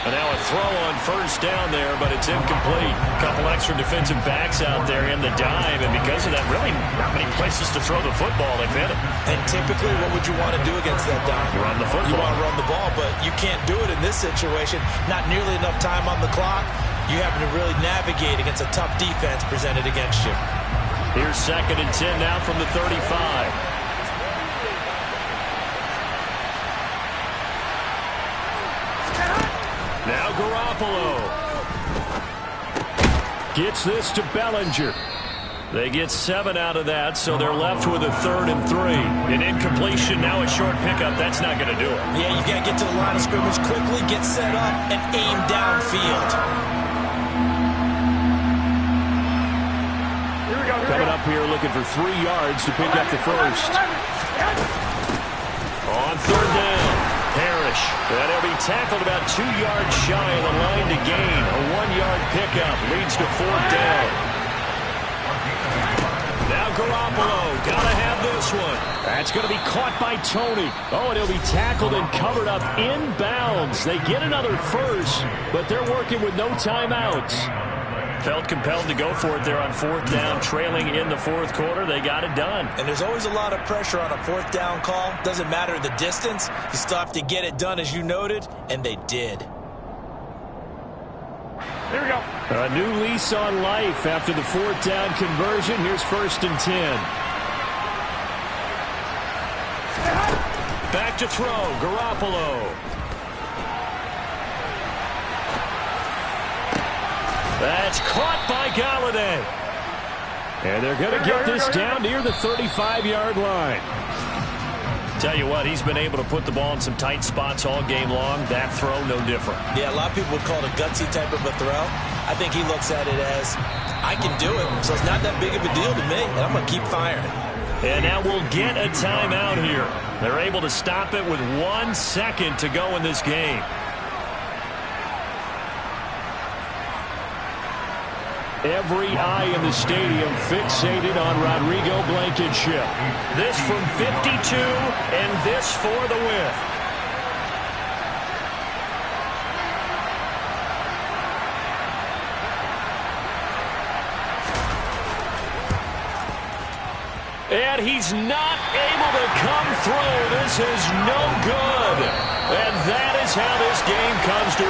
Speaker 1: And now a throw on first down there, but it's incomplete. A couple extra defensive backs out there in the dime, and because of that, really not many places to throw the football. They've hit it.
Speaker 4: And typically, what would you want to do against that dime?
Speaker 1: Run the football.
Speaker 4: You want to run the ball, but you can't do it in this situation. Not nearly enough time on the clock. You having to really navigate against a tough defense presented against you.
Speaker 1: Here's 2nd and 10 now from the 35. Now Garoppolo gets this to Bellinger. They get 7 out of that, so they're left with a 3rd and 3. An incompletion, now a short pickup. That's not going to do it.
Speaker 4: Yeah, you got to get to the line of scrimmage quickly, get set up, and aim downfield.
Speaker 3: Coming up here looking for 3 yards to pick up the first.
Speaker 1: On 3rd down, Parrish. And he'll be tackled about 2 yards shy of the line to gain. A 1-yard pickup leads to 4th down. Now Garoppolo, gotta have this one.
Speaker 3: That's going to be caught by Tony. Oh, and he'll be tackled and covered up inbounds. They get another first, but they're working with no timeouts.
Speaker 1: Felt compelled to go for it there on 4th down, trailing in the 4th quarter. They got it done.
Speaker 4: And there's always a lot of pressure on a 4th down call. Doesn't matter the distance. You still have to get it done, as you noted, and they did.
Speaker 3: Here we go. A new lease on life after the 4th down conversion. Here's 1st and 10.
Speaker 1: Back to throw, Garoppolo. That's caught by Galladay.
Speaker 3: And they're going to get this down near the 35-yard line.
Speaker 1: Tell you what, he's been able to put the ball in some tight spots all game long. That throw, no different.
Speaker 4: Yeah, a lot of people would call it a gutsy type of a throw. I think he looks at it as, I can do it, so it's not that big of a deal to me, and I'm going to keep firing.
Speaker 1: And now we'll get a timeout here. They're able to stop it with 1 second to go in this game.
Speaker 3: Every eye in the stadium fixated on Rodrigo Blankenship.
Speaker 1: This from 52, and this for the win. And he's not able to come through. This is no good. And that is how this game comes to